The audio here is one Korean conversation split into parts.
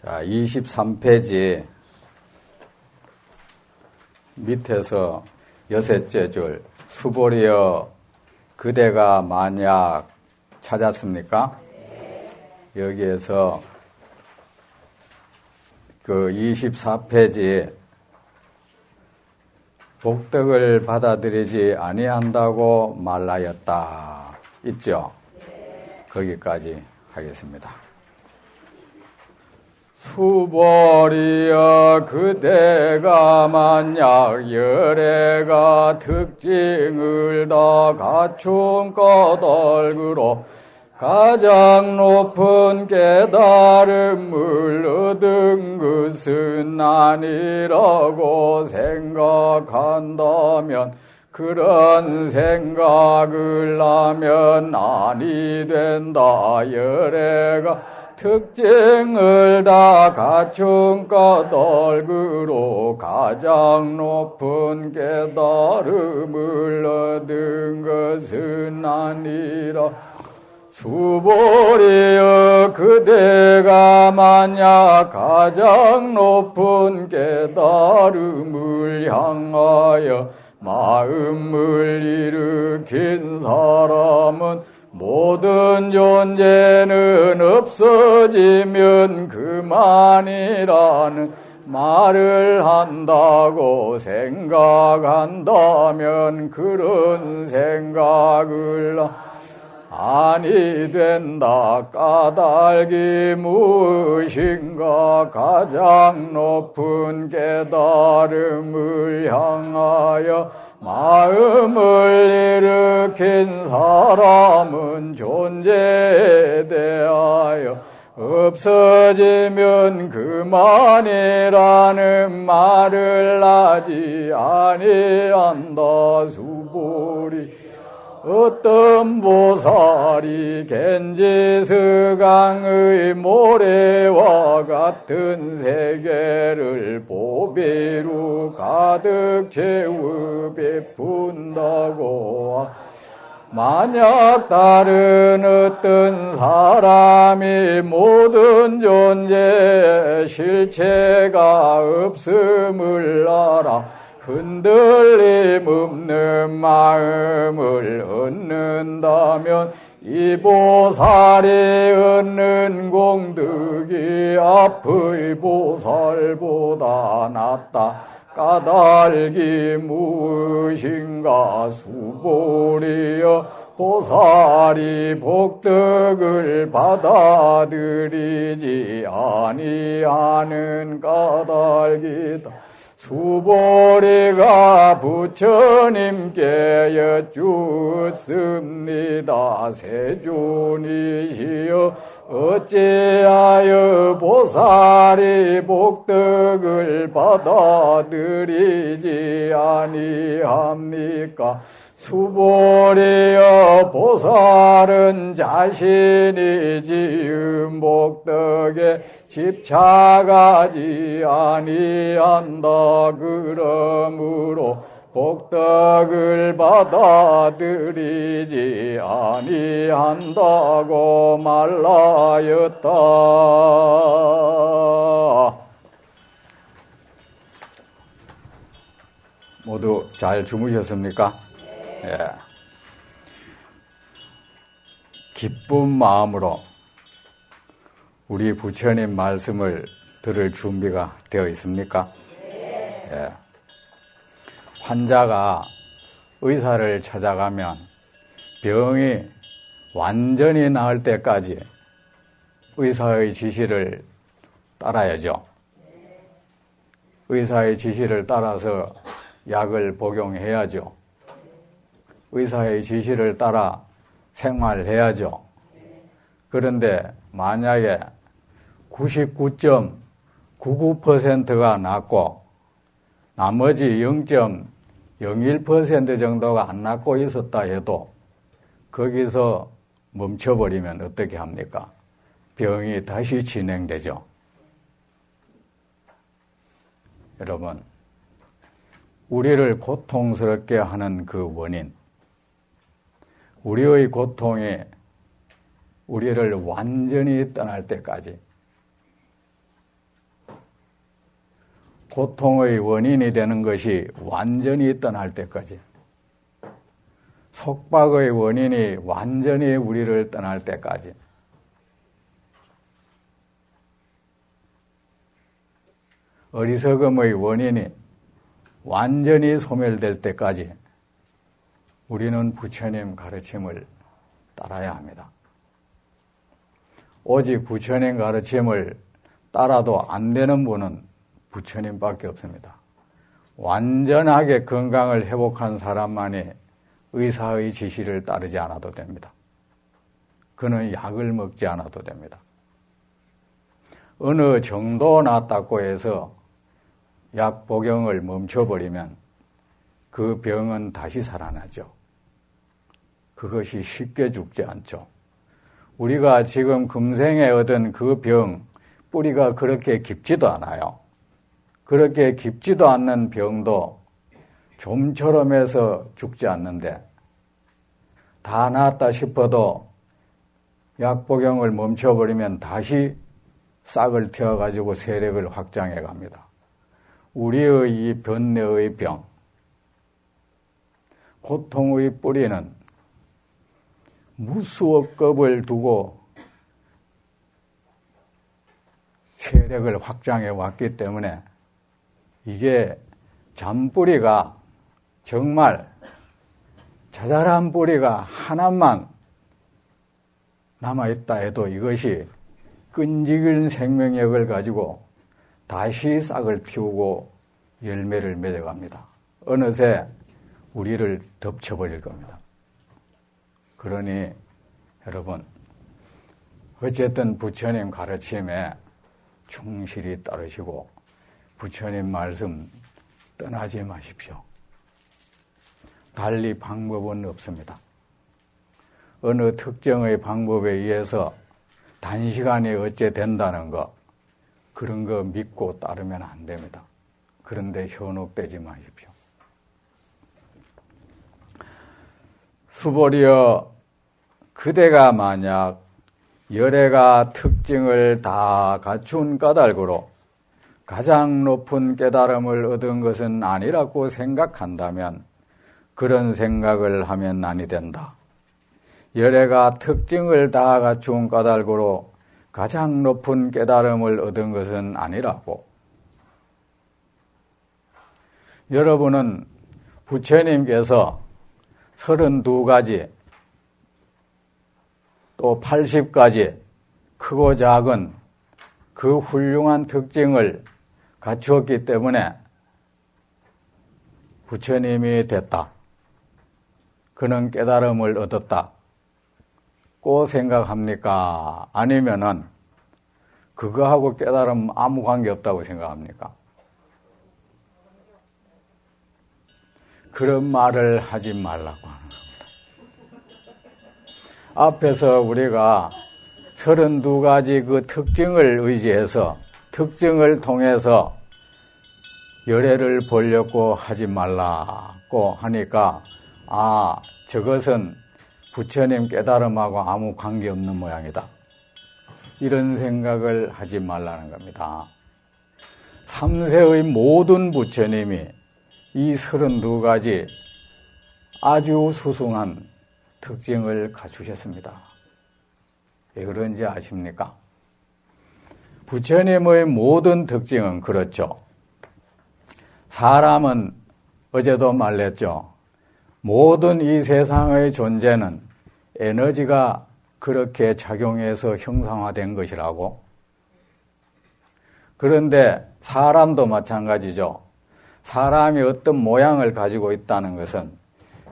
자, 23페이지 밑에서 여섯째 줄, 수보리여 그대가 만약 찾았습니까? 여기에서 그 24페이지 복덕을 받아들이지 아니한다고 말하였다 있죠? 거기까지 하겠습니다. 수보리여 그대가 만약 열애가 특징을 다 갖춘 까닭으로 가장 높은 깨달음을 얻은 것은 아니라고 생각한다면 그런 생각을 하면 아니 된다. 열애가 특징을 다 갖춘 까닭으로 가장 높은 깨달음을 얻은 것은 아니라. 수보리여 그대가 만약 가장 높은 깨달음을 향하여 마음을 일으킨 사람은 모든 존재는 없어지면 그만이라는 말을 한다고 생각한다면 그런 생각을 아니 된다. 까닭이 무엇인가? 가장 높은 깨달음을 향하여 마음을 일으킨 사람은 존재에 대하여 없어지면 그만이라는 말을 하지 아니한다. 수보리 어떤 보살이 겐지스강의 모래와 같은 세계를 보배로 가득 채워 베푼다고 만약 다른 어떤 사람이 모든 존재의 실체가 없음을 알아 흔들림 없는 마음을 얻는다면 이 보살이 얻는 공덕이 앞의 보살보다 낫다. 까닭이 무엇인가? 수보리여 보살이 복덕을 받아들이지 아니하는 까닭이다. 수보리가 부처님께 여쭈었습니다. 세존이시여 어찌하여 보살이 복덕을 받아들이지 아니합니까? 수보리여 보살은 자신이 지은 복덕에 집착하지 아니한다. 그러므로 복덕을 받아들이지 아니한다고 말하였다. 모두 잘 주무셨습니까? 예. 기쁜 마음으로 우리 부처님 말씀을 들을 준비가 되어 있습니까? 예. 환자가 의사를 찾아가면 병이 완전히 나을 때까지 의사의 지시를 따라야죠. 의사의 지시를 따라서 약을 복용해야죠. 의사의 지시를 따라 생활해야죠. 그런데 만약에 99.99%가 낫고 나머지 0.01% 정도가 안 낫고 있었다 해도 거기서 멈춰버리면 어떻게 합니까? 병이 다시 진행되죠. 여러분, 우리를 고통스럽게 하는 그 원인, 우리의 고통이 우리를 완전히 떠날 때까지 고통의 원인이 되는 것이 완전히 떠날 때까지, 속박의 원인이 완전히 우리를 떠날 때까지, 어리석음의 원인이 완전히 소멸될 때까지 우리는 부처님 가르침을 따라야 합니다. 오직 부처님 가르침을 따라도 안 되는 분은 부처님밖에 없습니다. 완전하게 건강을 회복한 사람만이 의사의 지시를 따르지 않아도 됩니다. 그는 약을 먹지 않아도 됩니다. 어느 정도 낫다고 해서 약 복용을 멈춰버리면 그 병은 다시 살아나죠. 그것이 쉽게 죽지 않죠. 우리가 지금 금생에 얻은 그 병, 뿌리가 그렇게 깊지도 않아요. 그렇게 깊지도 않는 병도 좀처럼 해서 죽지 않는데, 다 나았다 싶어도 약 복용을 멈춰버리면 다시 싹을 틔워가지고 세력을 확장해 갑니다. 우리의 이 번뇌의 병, 고통의 뿌리는 무수억 겁을 두고 세력을 확장해 왔기 때문에 이게 잔뿌리가 정말 자잘한 뿌리가 하나만 남아있다 해도 이것이 끈질긴 생명력을 가지고 다시 싹을 틔우고 열매를 맺어갑니다. 어느새 우리를 덮쳐버릴 겁니다. 그러니 여러분, 어쨌든 부처님 가르침에 충실히 따르시고 부처님 말씀 떠나지 마십시오. 달리 방법은 없습니다. 어느 특정의 방법에 의해서 단시간에 어째 된다는 거, 그런 거 믿고 따르면 안 됩니다. 그런데 현혹되지 마십시오. 수보리여, 그대가 만약 열애가 특징을 다 갖춘 까닭으로 가장 높은 깨달음을 얻은 것은 아니라고 생각한다면 그런 생각을 하면 아니 된다. 열애가 특징을 다 갖춘 까닭으로 가장 높은 깨달음을 얻은 것은 아니라고. 여러분은 부처님께서 32가지 또 80가지 크고 작은 그 훌륭한 특징을 갖추었기 때문에 부처님이 됐다. 그는 깨달음을 얻었다. 고 생각합니까? 아니면은 그거하고 깨달음 아무 관계 없다고 생각합니까? 그런 말을 하지 말라고 하는 겁니다. 앞에서 우리가 32가지 그 특징을 의지해서, 특징을 통해서 열애를 보려고 하지 말라고 하니까, 저것은 부처님 깨달음하고 아무 관계없는 모양이다. 이런 생각을 하지 말라는 겁니다. 3세의 모든 부처님이 이 32가지 아주 수승한 특징을 갖추셨습니다. 왜 그런지 아십니까? 부처님의 모든 특징은 그렇죠. 사람은 어제도 말했죠. 모든 이 세상의 존재는 에너지가 그렇게 작용해서 형상화된 것이라고. 그런데 사람도 마찬가지죠. 사람이 어떤 모양을 가지고 있다는 것은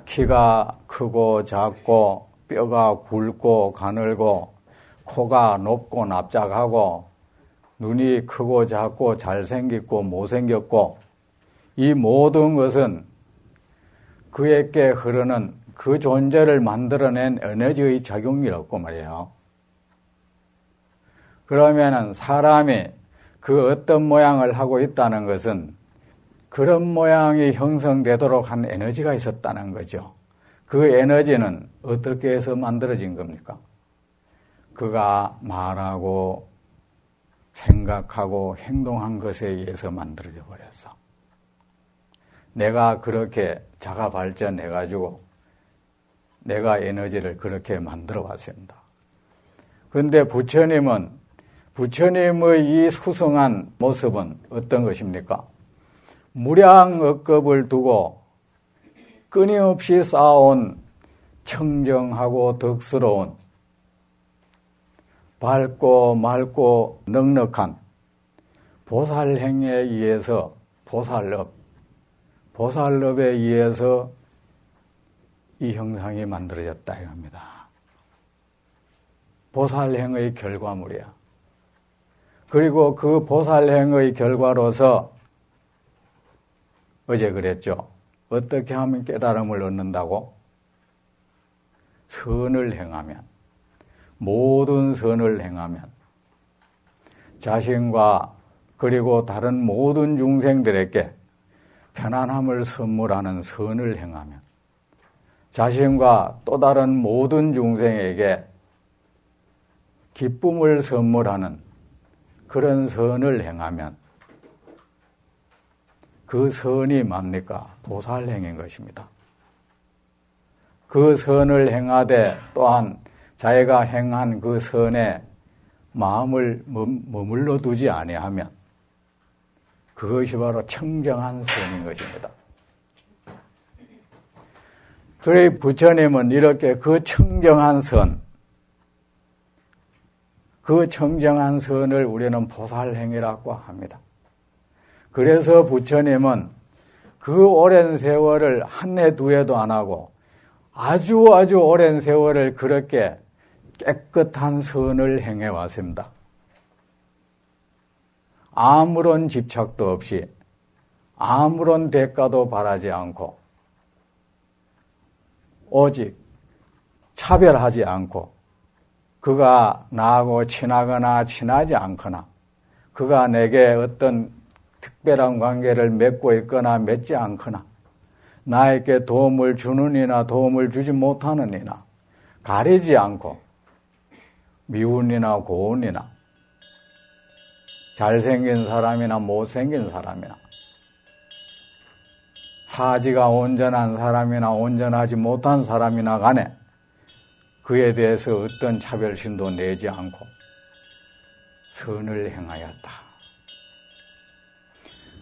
키가 크고 작고 뼈가 굵고 가늘고 코가 높고 납작하고 눈이 크고 작고 잘생겼고 못생겼고, 이 모든 것은 그에게 흐르는 그 존재를 만들어낸 에너지의 작용이라고 말이에요. 그러면은 사람이 그 어떤 모양을 하고 있다는 것은 그런 모양이 형성되도록 한 에너지가 있었다는 거죠. 그 에너지는 어떻게 해서 만들어진 겁니까? 그가 말하고 생각하고 행동한 것에 의해서 만들어져 버렸어. 내가 그렇게 자가 발전해가지고 내가 에너지를 그렇게 만들어 왔습니다. 그런데 부처님의 이 수승한 모습은 어떤 것입니까? 무량억겁을 두고 끊임없이 쌓아온 청정하고 덕스러운 밝고 맑고 넉넉한 보살행에 의해서 보살업에 의해서 이 형상이 만들어졌다 이겁니다. 보살행의 결과물이야. 그리고 그 보살행의 결과로서 어제 그랬죠. 어떻게 하면 깨달음을 얻는다고? 선을 행하면, 모든 선을 행하면, 자신과 그리고 다른 모든 중생들에게 편안함을 선물하는 선을 행하면, 자신과 또 다른 모든 중생에게 기쁨을 선물하는 그런 선을 행하면 그 선이 뭡니까? 보살행인 것입니다. 그 선을 행하되 또한 자기가 행한 그 선에 마음을 머물러 두지 아니하면 그것이 바로 청정한 선인 것입니다. 그래 부처님은 이렇게 그 청정한 선을 우리는 보살행위라고 합니다. 그래서 부처님은 그 오랜 세월을 한 해 두 해도 안 하고 아주 오랜 세월을 그렇게 깨끗한 선을 행해 왔습니다. 아무런 집착도 없이 아무런 대가도 바라지 않고 오직 차별하지 않고 그가 나하고 친하거나 친하지 않거나 그가 내게 어떤 특별한 관계를 맺고 있거나 맺지 않거나 나에게 도움을 주는 이나 도움을 주지 못하는 이나 가리지 않고 미운이나 고운이나 잘생긴 사람이나 못생긴 사람이나 사지가 온전한 사람이나 온전하지 못한 사람이나 간에 그에 대해서 어떤 차별심도 내지 않고 선을 행하였다.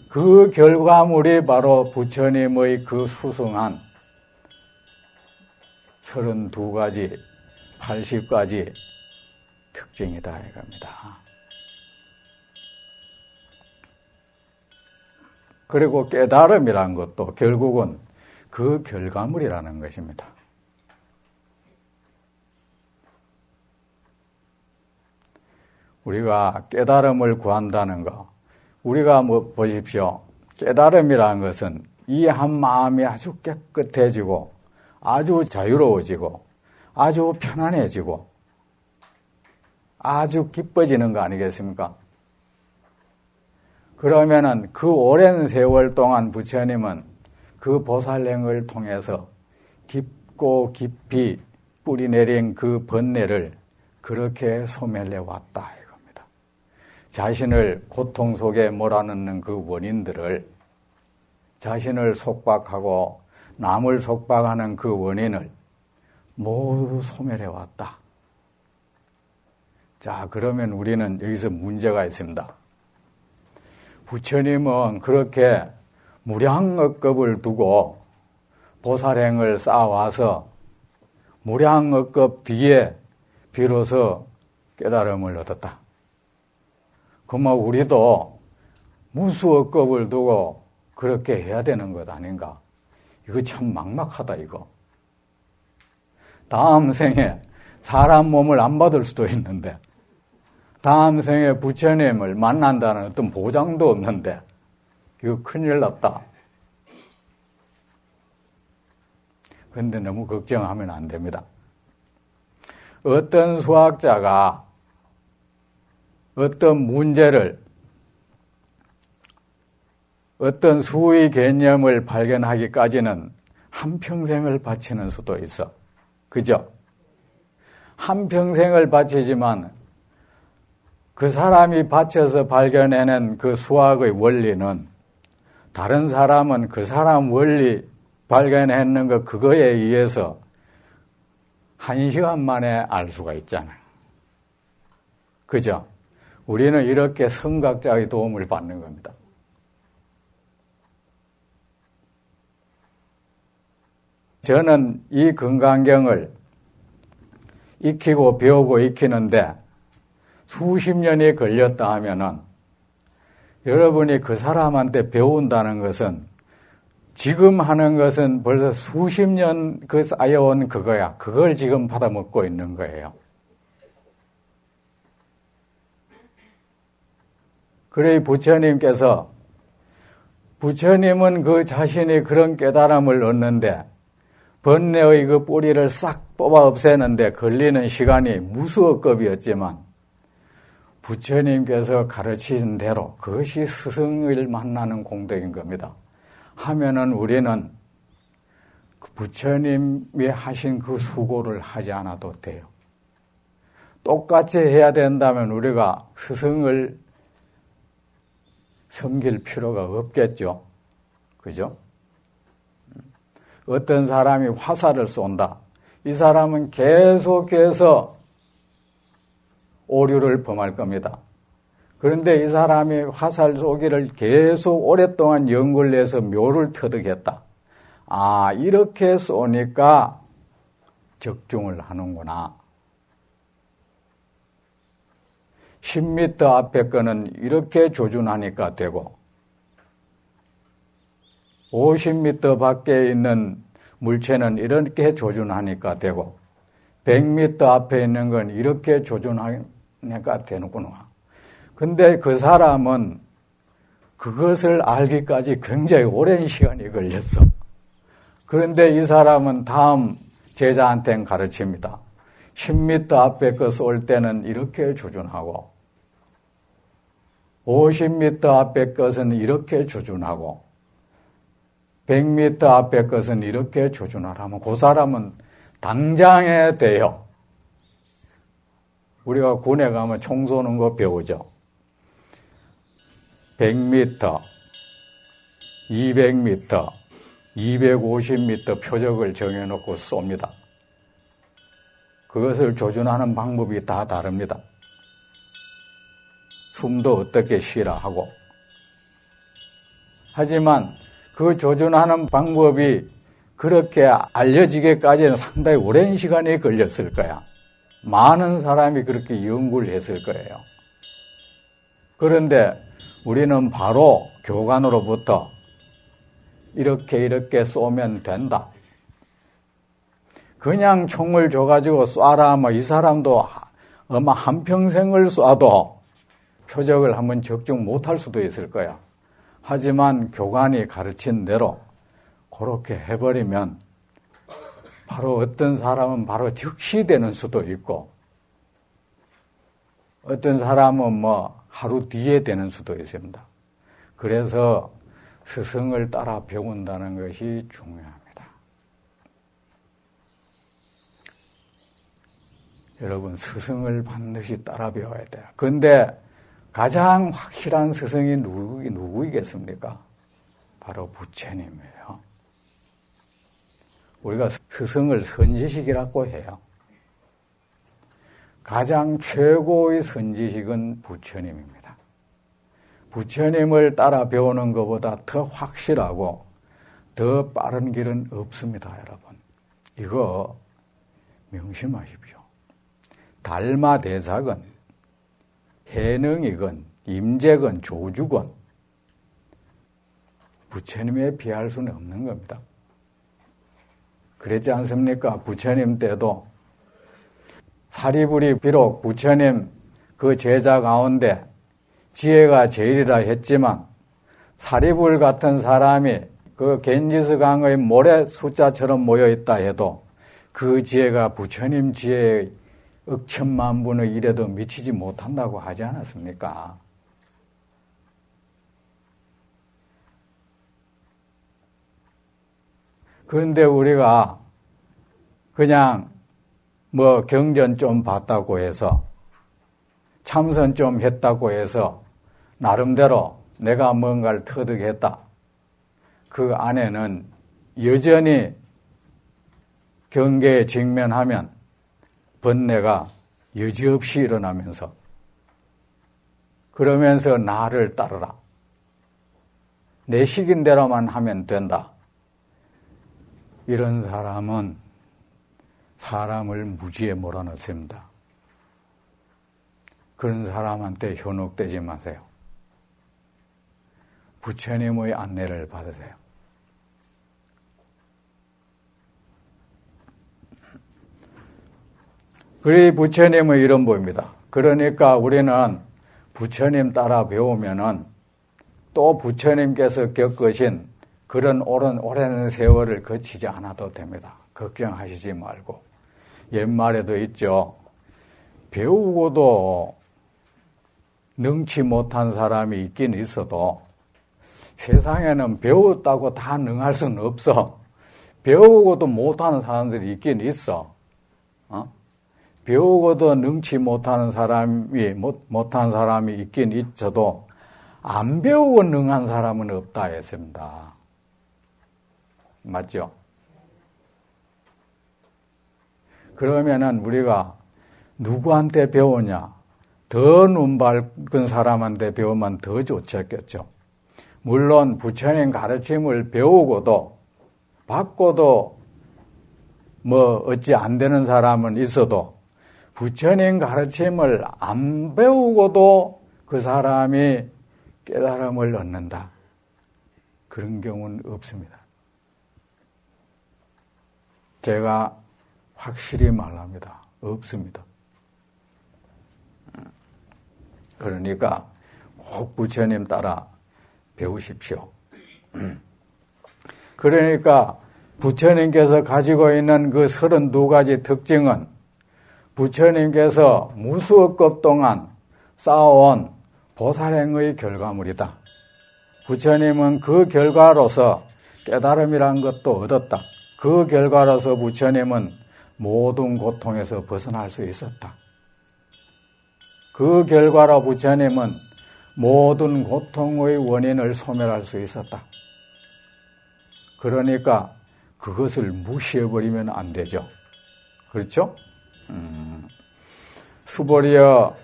그 결과물이 바로 부처님의 그 수승한 32가지, 80가지 특징이다 이겁니다. 그리고 깨달음이라는 것도 결국은 그 결과물이라는 것입니다. 우리가 깨달음을 구한다는 거, 우리가 보십시오. 깨달음이라는 것은 이 한 마음이 아주 깨끗해지고 아주 자유로워지고 아주 편안해지고 아주 기뻐지는 거 아니겠습니까? 그러면은 그 오랜 세월 동안 부처님은 그 보살행을 통해서 깊고 깊이 뿌리내린 그 번뇌를 그렇게 소멸해 왔다 이겁니다. 자신을 고통 속에 몰아넣는 그 원인들을 자신을 속박하고 남을 속박하는 그 원인을 모두 소멸해 왔다. 자, 그러면 우리는 여기서 문제가 있습니다. 부처님은 그렇게 무량억겁을 두고 보살행을 쌓아와서 무량억겁 뒤에 비로소 깨달음을 얻었다. 그러면 우리도 무수억겁을 두고 그렇게 해야 되는 것 아닌가? 이거 참 막막하다 이거. 다음 생에 사람 몸을 안 받을 수도 있는데 다음 생에 부처님을 만난다는 어떤 보장도 없는데 이거 큰일 났다. 그런데 너무 걱정하면 안 됩니다. 어떤 수학자가 어떤 문제를 어떤 수의 개념을 발견하기까지는 한평생을 바치는 수도 있어. 그죠? 한평생을 바치지만 그 사람이 바쳐서 발견해낸 그 수학의 원리는 다른 사람은 그 사람 원리 발견했는 거 그거에 의해서 1시간 만에 알 수가 있잖아요. 그죠? 우리는 이렇게 성각자의 도움을 받는 겁니다. 저는 이 건강경을 익히고 배우고 익히는데 수십 년이 걸렸다 하면은 여러분이 그 사람한테 배운다는 것은 지금 하는 것은 벌써 수십 년 그 쌓여온 그거야. 그걸 지금 받아먹고 있는 거예요. 그래 부처님께서 부처님은 그 자신이 그런 깨달음을 얻는데 번뇌의 그 뿌리를 싹 뽑아 없애는데 걸리는 시간이 무수억급이었지만 부처님께서 가르친 대로 그것이 스승을 만나는 공덕인 겁니다. 하면은 우리는 부처님이 하신 그 수고를 하지 않아도 돼요. 똑같이 해야 된다면 우리가 스승을 섬길 필요가 없겠죠. 그죠? 어떤 사람이 화살을 쏜다. 이 사람은 계속해서 오류를 범할 겁니다. 그런데 이 사람이 화살 쏘기를 계속 오랫동안 연구를 해서 묘를 터득했다. 아, 이렇게 쏘니까 적중을 하는구나. 10m 앞에 거는 이렇게 조준하니까 되고 50m 밖에 있는 물체는 이렇게 조준하니까 되고 100m 앞에 있는 건 이렇게 조준하니까 되는구나. 근데 그 사람은 그것을 알기까지 굉장히 오랜 시간이 걸렸어. 그런데 이 사람은 다음 제자한테는 가르칩니다. 10m 앞에 거 쏠 때는 이렇게 조준하고 50m 앞에 것은 이렇게 조준하고 100m 앞에 것은 이렇게 조준하라면 그 사람은 당장에 돼요. 우리가 군에 가면 총 쏘는 거 배우죠. 100m, 200m, 250m 표적을 정해놓고 쏩니다. 그것을 조준하는 방법이 다 다릅니다. 숨도 어떻게 쉬라 하고. 하지만 그 조준하는 방법이 그렇게 알려지기까지는 상당히 오랜 시간이 걸렸을 거야. 많은 사람이 그렇게 연구를 했을 거예요. 그런데 우리는 바로 교관으로부터 이렇게 쏘면 된다. 그냥 총을 줘가지고 쏴라, 뭐 이 사람도 아마 한평생을 쏴도 표적을 한번 적중 못할 수도 있을 거야. 하지만 교관이 가르친 대로 그렇게 해버리면 바로 어떤 사람은 바로 즉시 되는 수도 있고 어떤 사람은 뭐 하루 뒤에 되는 수도 있습니다. 그래서 스승을 따라 배운다는 것이 중요합니다. 여러분, 스승을 반드시 따라 배워야 돼요. 그런데 가장 확실한 스승이 누구이겠습니까? 바로 부처님이에요. 우리가 스승을 선지식이라고 해요. 가장 최고의 선지식은 부처님입니다. 부처님을 따라 배우는 것보다 더 확실하고 더 빠른 길은 없습니다, 여러분. 이거 명심하십시오. 달마대사건, 해능이건, 임재건, 조주건 부처님에 비할 수는 없는 겁니다. 그랬지 않습니까? 부처님 때도 사리불이 비록 부처님 그 제자 가운데 지혜가 제일이라 했지만 사리불 같은 사람이 그 겐지스 강의 모래 숫자처럼 모여있다 해도 그 지혜가 부처님 지혜의 억천만 분의 1에도 미치지 못한다고 하지 않았습니까? 그런데 우리가 그냥 뭐 경전 좀 봤다고 해서 참선 좀 했다고 해서 나름대로 내가 뭔가를 터득했다. 그 안에는 여전히 경계에 직면하면 번뇌가 여지없이 일어나면서 그러면서 나를 따르라. 내 시킨 대로만 하면 된다. 이런 사람은 사람을 무지에 몰아넣습니다. 그런 사람한테 현혹되지 마세요. 부처님의 안내를 받으세요. 그리 부처님의 이름보입니다. 그러니까 우리는 부처님 따라 배우면은 또 부처님께서 겪으신 그런 오랜 세월을 거치지 않아도 됩니다. 걱정하시지 말고. 옛말에도 있죠. 배우고도 능치 못한 사람이 있긴 있어도 세상에는 배웠다고 다 능할 수는 없어. 배우고도 못하는 사람들이 있긴 있어. 배우고도 능치 못하는 못한 사람이 있긴 있어도 안 배우고 능한 사람은 없다 했습니다. 맞죠? 그러면은 우리가 누구한테 배우냐? 더 눈 밝은 사람한테 배우면 더 좋겠죠. 물론 부처님 가르침을 배우고도 받고도 뭐 어찌 안 되는 사람은 있어도 부처님 가르침을 안 배우고도 그 사람이 깨달음을 얻는다. 그런 경우는 없습니다. 제가 확실히 말합니다. 없습니다. 그러니까 꼭 부처님 따라 배우십시오. 그러니까 부처님께서 가지고 있는 그 32가지 특징은 부처님께서 무수억 동안 쌓아온 보살행의 결과물이다. 부처님은 그 결과로서 깨달음이란 것도 얻었다. 그 결과로서 부처님은 모든 고통에서 벗어날 수 있었다. 그 결과로 부처님은 모든 고통의 원인을 소멸할 수 있었다. 그러니까 그것을 무시해버리면 안 되죠. 그렇죠? 수보리여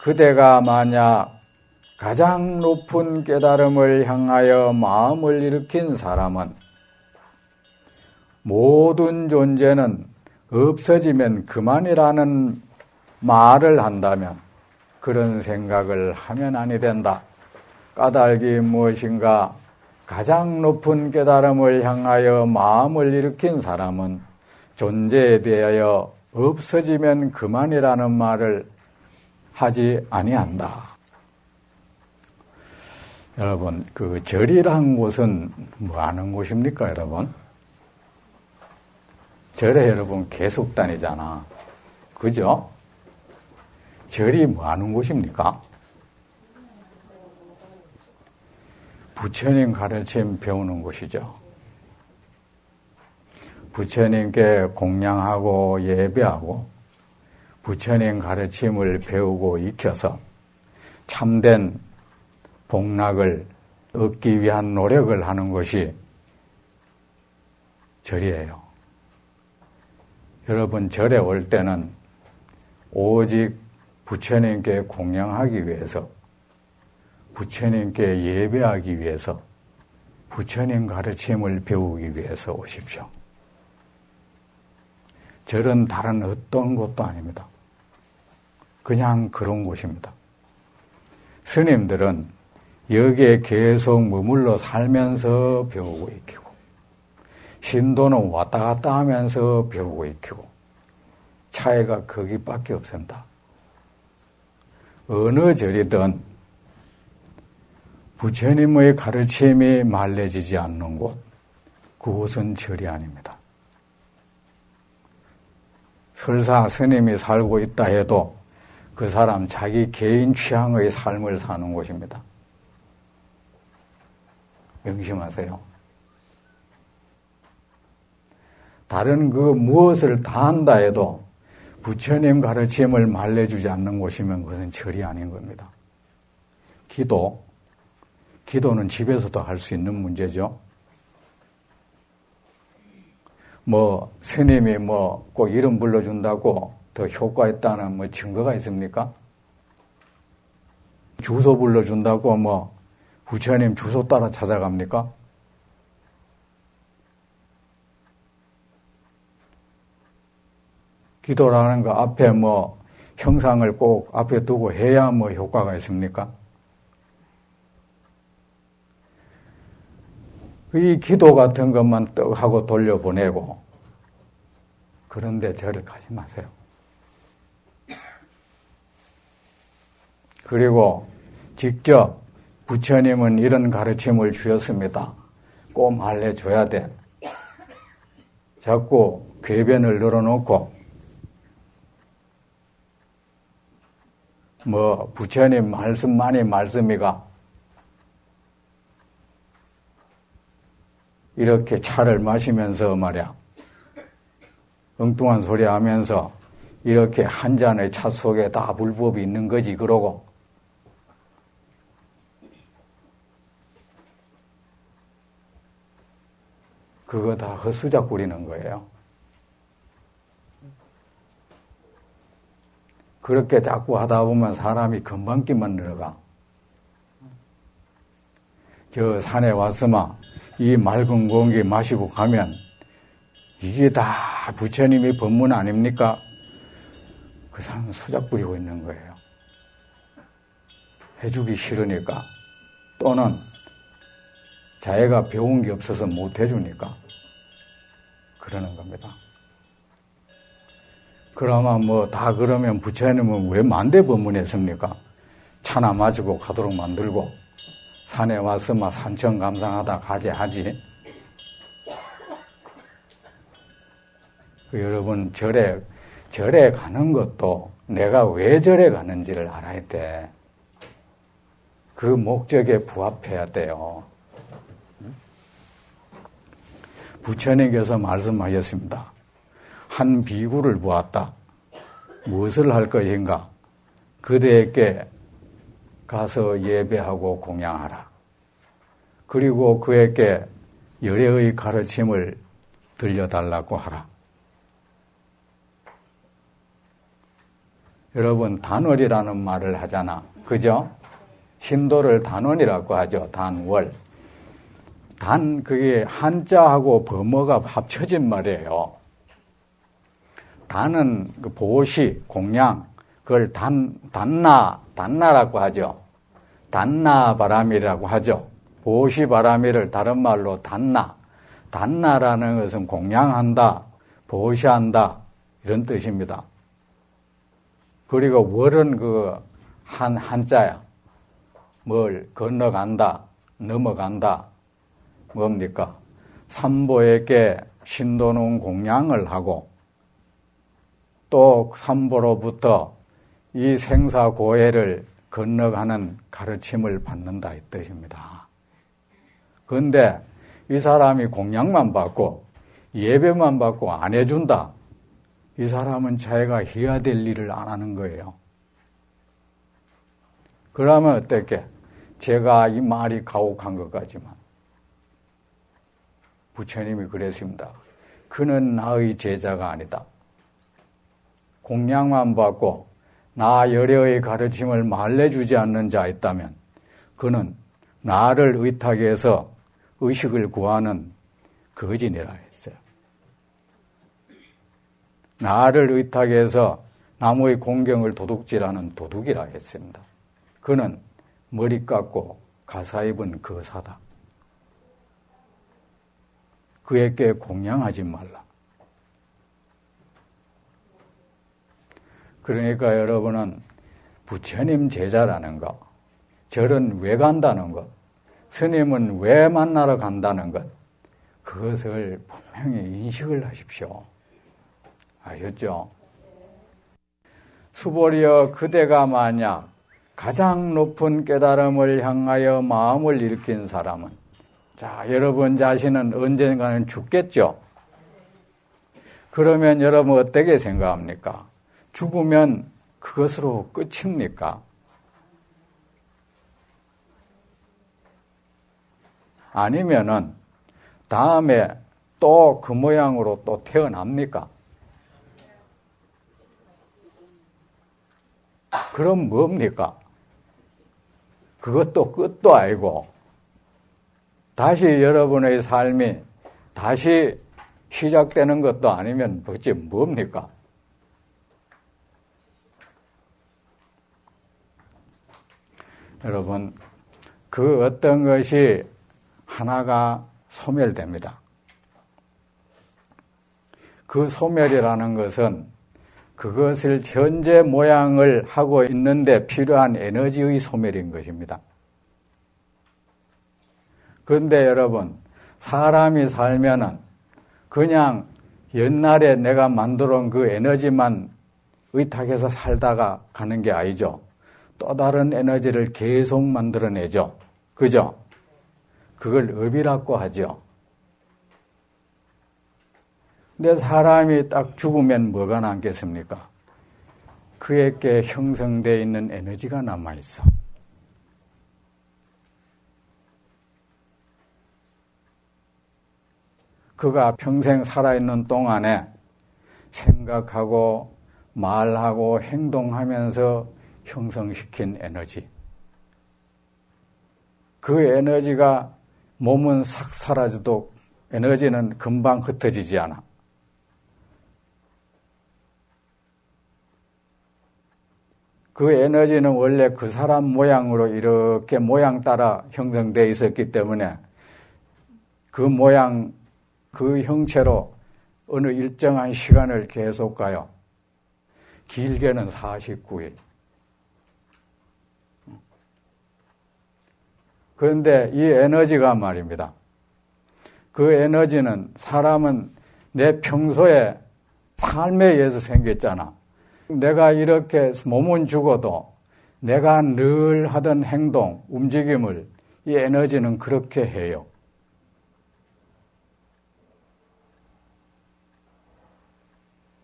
그대가 만약 가장 높은 깨달음을 향하여 마음을 일으킨 사람은 모든 존재는 없어지면 그만이라는 말을 한다면 그런 생각을 하면 아니 된다. 까닭이 무엇인가? 가장 높은 깨달음을 향하여 마음을 일으킨 사람은 존재에 대하여 없어지면 그만이라는 말을 하지 아니한다. 여러분, 그 절이란 곳은 뭐 하는 곳입니까, 여러분? 절에 여러분 계속 다니잖아. 그죠? 절이 뭐 하는 곳입니까? 부처님 가르침 배우는 곳이죠. 부처님께 공양하고 예배하고 부처님 가르침을 배우고 익혀서 참된 복락을 얻기 위한 노력을 하는 것이 절이에요. 여러분, 절에 올 때는 오직 부처님께 공양하기 위해서, 부처님께 예배하기 위해서, 부처님 가르침을 배우기 위해서 오십시오. 절은 다른 어떤 곳도 아닙니다. 그냥 그런 곳입니다. 스님들은 여기에 계속 머물러 살면서 배우고 익히고, 신도는 왔다 갔다 하면서 배우고 익히고, 차이가 거기밖에 없습니다. 어느 절이든 부처님의 가르침이 말려지지 않는 곳, 그곳은 절이 아닙니다. 설사 스님이 살고 있다 해도 그 사람 자기 개인 취향의 삶을 사는 곳입니다. 명심하세요. 다른 그 무엇을 다 한다 해도 부처님 가르침을 말려주지 않는 곳이면 그것은 절이 아닌 겁니다. 기도는 집에서도 할 수 있는 문제죠. 스님이 꼭 이름 불러준다고 더 효과 있다는 증거가 있습니까? 주소 불러준다고 부처님 주소 따라 찾아갑니까? 기도라는 거 앞에 형상을 꼭 앞에 두고 해야 효과가 있습니까? 이 기도 같은 것만 떡 하고 돌려보내고 그런데 절을 가지 마세요. 그리고 직접 부처님은 이런 가르침을 주셨습니다. 꼭 말해줘야 돼. 자꾸 궤변을 늘어놓고 부처님 말씀만이 말씀이가 이렇게 차를 마시면서 말이야 엉뚱한 소리 하면서 이렇게 한 잔의 차 속에 다 불법이 있는 거지 그러고 그거 다 헛수작 부리는 거예요. 그렇게 자꾸 하다 보면 사람이 금방 끼만 들어가. 저 산에 왔으마 이 맑은 공기 마시고 가면 이게 다 부처님이 법문 아닙니까? 그 사람은 수작 부리고 있는 거예요. 해주기 싫으니까 또는 자기가 배운 게 없어서 못 해주니까 그러는 겁니다. 그러면 다 그러면 부처님은 왜 만대 법문했습니까? 차나 마시고 가도록 만들고 산에 와서 산천 감상하다 가재 하지. 여러분 절에 가는 것도 내가 왜 절에 가는지를 알아야 돼. 그 목적에 부합해야 돼요. 부처님께서 말씀하셨습니다. 한 비구를 보았다. 무엇을 할 것인가? 그대에게 가서 예배하고 공양하라. 그리고 그에게 열애의 가르침을 들려달라고 하라. 여러분 단월이라는 말을 하잖아. 그죠? 신도를 단월이라고 하죠. 단월. 그게 한자하고 범어가 합쳐진 말이에요. 단은 그 보시, 공양, 그걸 단나라고 하죠. 단나바람이라고 하죠. 보시바람이를 다른 말로 단나라는 것은 공양한다, 보시한다 이런 뜻입니다. 그리고 월은 한자야. 뭘 건너간다, 넘어간다. 뭡니까? 삼보에게 신도는 공양을 하고 또 삼보로부터 이 생사고해를 건너가는 가르침을 받는다 이 뜻입니다. 그런데 이 사람이 공양만 받고 예배만 받고 안 해준다. 이 사람은 자기가 해야 될 일을 안 하는 거예요. 그러면 어떻게? 제가 이 말이 가혹한 것 같지만 부처님이 그랬습니다. 그는 나의 제자가 아니다. 공양만 받고 나 열애의 가르침을 말려주지 않는 자 있다면 그는 나를 의탁해서 의식을 구하는 거진이라 했어요. 나를 의탁해서 남의 공경을 도둑질하는 도둑이라 했습니다. 그는 머리 깎고 가사 입은 거사다. 그에게 공양하지 말라. 그러니까 여러분은 부처님 제자라는 것, 절은 왜 간다는 것, 스님은 왜 만나러 간다는 것, 그것을 분명히 인식을 하십시오. 아셨죠? 수보리여 그대가 만약 가장 높은 깨달음을 향하여 마음을 일으킨 사람은, 자, 여러분 자신은 언젠가는 죽겠죠? 그러면 여러분 어떻게 생각합니까? 죽으면 그것으로 끝입니까? 아니면은 다음에 또 그 모양으로 또 태어납니까? 그럼 뭡니까? 그것도 끝도 아니고 다시 여러분의 삶이 다시 시작되는 것도 아니면 어찌 뭡니까? 여러분, 그 어떤 것이 하나가 소멸됩니다. 그 소멸이라는 것은 그것을 현재 모양을 하고 있는데 필요한 에너지의 소멸인 것입니다. 그런데 여러분, 사람이 살면은 그냥 옛날에 내가 만들어 온 그 에너지만 의탁해서 살다가 가는 게 아니죠. 또 다른 에너지를 계속 만들어내죠. 그죠? 그걸 업이라고 하죠. 근데 사람이 딱 죽으면 뭐가 남겠습니까? 그에게 형성되어 있는 에너지가 남아있어. 그가 평생 살아있는 동안에 생각하고 말하고 행동하면서 형성시킨 에너지. 그 에너지가 몸은 싹 사라져도 에너지는 금방 흩어지지 않아. 그 에너지는 원래 그 사람 모양으로 이렇게 모양 따라 형성되어 있었기 때문에 그 모양, 그 형체로 어느 일정한 시간을 계속 가요. 길게는 49일. 그런데 이 에너지가 말입니다. 그 에너지는 사람은 내 평소에 삶에 의해서 생겼잖아. 내가 이렇게 몸은 죽어도 내가 늘 하던 행동, 움직임을 이 에너지는 그렇게 해요.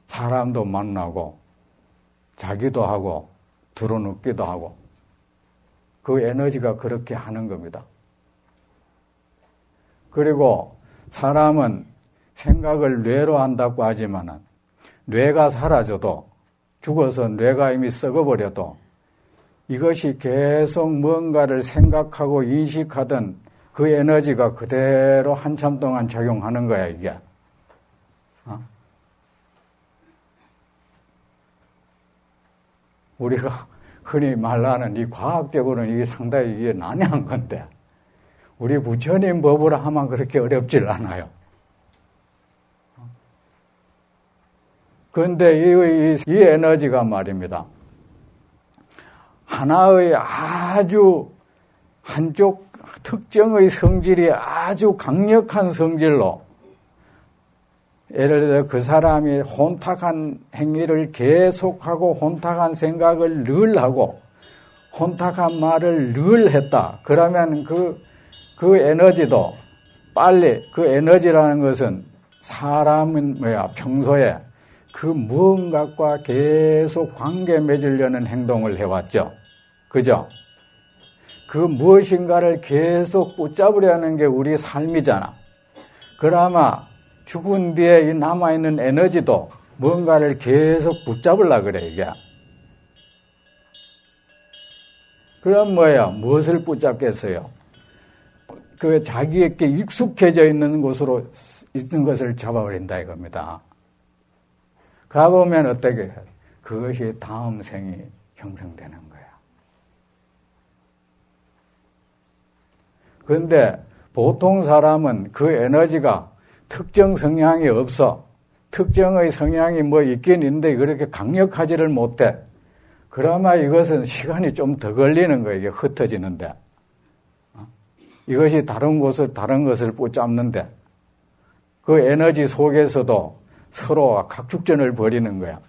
사람도 만나고 자기도 하고 들어눕기도 하고 그 에너지가 그렇게 하는 겁니다. 그리고 사람은 생각을 뇌로 한다고 하지만 뇌가 사라져도 죽어서 뇌가 이미 썩어버려도 이것이 계속 뭔가를 생각하고 인식하던 그 에너지가 그대로 한참 동안 작용하는 거야, 이게. 우리가 흔히 말하는 이 과학적으로는 이게 상당히 이게 난해한 건데, 우리 부처님 법으로 하면 그렇게 어렵질 않아요. 그런데 이 에너지가 말입니다. 하나의 아주 한쪽 특정의 성질이 아주 강력한 성질로 예를 들어 그 사람이 혼탁한 행위를 계속하고 혼탁한 생각을 늘 하고 혼탁한 말을 늘 했다. 그러면 그 에너지도 빨리 그 에너지라는 것은 사람은 평소에 그 무언가과 계속 관계 맺으려는 행동을 해왔죠. 그죠? 그 무엇인가를 계속 붙잡으려는 게 우리 삶이잖아. 그나마 죽은 뒤에 이 남아있는 에너지도 뭔가를 계속 붙잡으려고 그래, 이게. 그럼 뭐예요? 무엇을 붙잡겠어요? 그 자기에게 익숙해져 있는 곳으로 있는 것을 잡아버린다 이겁니다. 가보면 어떻게 해요? 그것이 다음 생이 형성되는 거야. 그런데 보통 사람은 그 에너지가 특정 성향이 없어. 특정의 성향이 뭐 있긴 있는데 그렇게 강력하지를 못해. 그러면 이것은 시간이 좀 더 걸리는 거예요. 이게 흩어지는데. 이것이 다른 것을 붙잡는데 그 에너지 속에서도 서로 각축전을 벌이는 거야.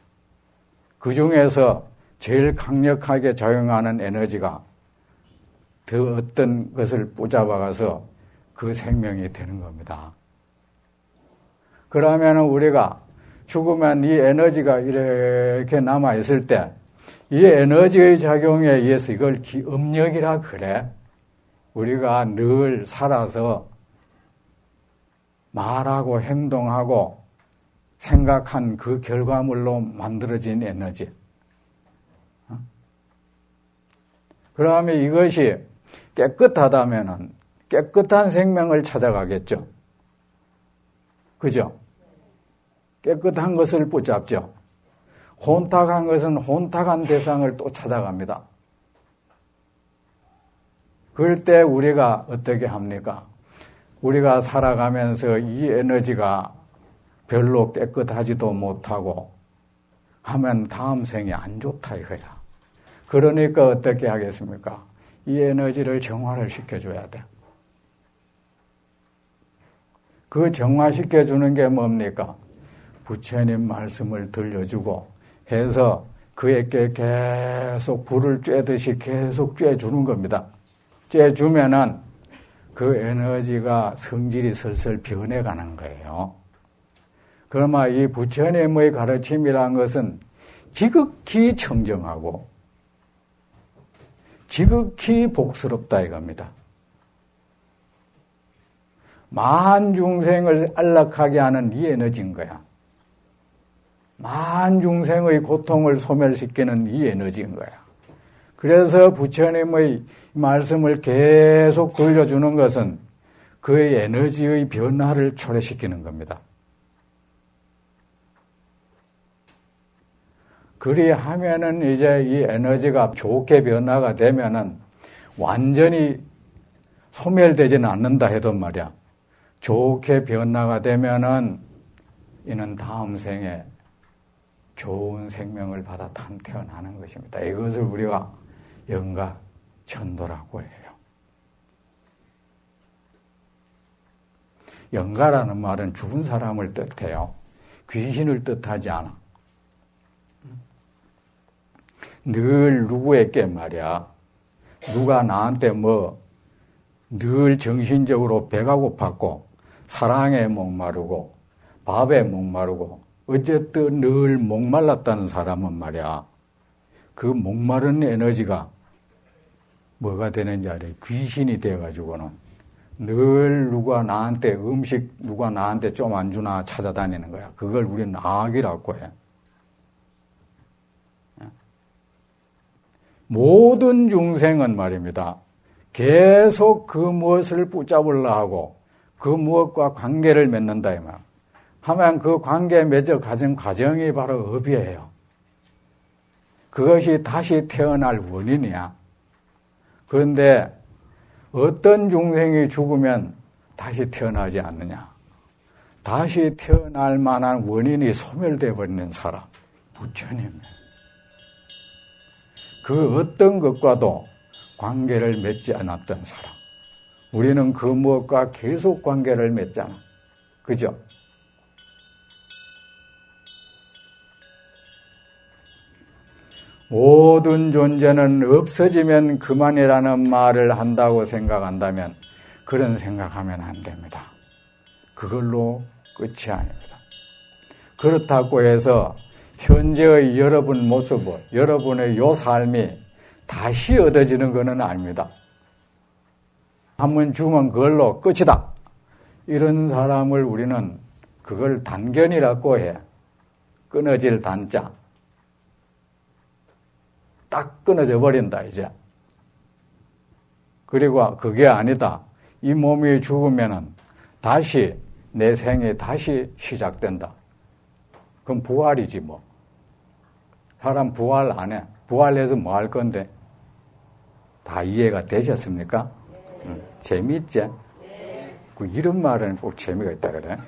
그 중에서 제일 강력하게 작용하는 에너지가 더 어떤 것을 붙잡아가서 그 생명이 되는 겁니다. 그러면 우리가 죽으면 이 에너지가 이렇게 남아있을 때 이 에너지의 작용에 의해서 이걸 기업력이라 그래. 우리가 늘 살아서 말하고 행동하고 생각한 그 결과물로 만들어진 에너지. 그러면 이것이 깨끗하다면은 깨끗한 생명을 찾아가겠죠. 그죠? 깨끗한 것을 붙잡죠. 혼탁한 것은 혼탁한 대상을 또 찾아갑니다. 그럴 때 우리가 어떻게 합니까? 우리가 살아가면서 이 에너지가 별로 깨끗하지도 못하고 하면 다음 생이 안 좋다 이거야. 그러니까 어떻게 하겠습니까? 이 에너지를 정화를 시켜줘야 돼. 그 정화시켜주는 게 뭡니까? 부처님 말씀을 들려주고 해서 그에게 계속 불을 쬐듯이 계속 쬐주는 겁니다. 쬐주면은 그 에너지가 성질이 슬슬 변해가는 거예요. 그러면 이 부처님의 가르침이란 것은 지극히 청정하고 지극히 복스럽다 이겁니다. 만 중생을 안락하게 하는 이 에너지인 거야. 만 중생의 고통을 소멸시키는 이 에너지인 거야. 그래서 부처님의 말씀을 계속 들려주는 것은 그의 에너지의 변화를 초래시키는 겁니다. 그리하면은 이제 이 에너지가 좋게 변화가 되면은 완전히 소멸되지는 않는다 해도 말이야. 좋게 변화가 되면은 이는 다음 생에 좋은 생명을 받아 태어나는 것입니다. 이것을 우리가 영가 천도라고 해요. 영가라는 말은 죽은 사람을 뜻해요. 귀신을 뜻하지 않아. 늘 누구에게 말이야. 누가 나한테 늘 정신적으로 배가 고팠고 사랑에 목마르고 밥에 목마르고 어쨌든 늘 목말랐다는 사람은 말이야. 그 목마른 에너지가 뭐가 되는지 알아요? 귀신이 돼가지고는 늘 누가 나한테 누가 나한테 좀 안 주나 찾아다니는 거야. 그걸 우리는 악이라고 해. 모든 중생은 말입니다. 계속 그 무엇을 붙잡으려 하고 그 무엇과 관계를 맺는다 이 말. 하면 그 관계에 맺어 가진 과정이 바로 업이에요. 그것이 다시 태어날 원인이야. 그런데 어떤 중생이 죽으면 다시 태어나지 않느냐? 다시 태어날 만한 원인이 소멸되어 버리는 사람, 부처님이에요. 그 어떤 것과도 관계를 맺지 않았던 사람. 우리는 그 무엇과 계속 관계를 맺잖아. 그죠? 모든 존재는 없어지면 그만이라는 말을 한다고 생각한다면 그런 생각하면 안 됩니다. 그걸로 끝이 아닙니다. 그렇다고 해서 현재의 여러분 모습을, 여러분의 요 삶이 다시 얻어지는 것은 아닙니다. 한번 죽으면 그걸로 끝이다. 이런 사람을 우리는 그걸 단견이라고 해. 끊어질 단자. 딱 끊어져 버린다 이제. 그리고 그게 아니다. 이 몸이 죽으면은 다시 내 생이 다시 시작된다. 그럼 부활이지 뭐. 사람 부활 안 해. 부활해서 뭐 할 건데? 다 이해가 되셨습니까? 재미있지? 그 이런 말은 꼭 재미가 있다 그래.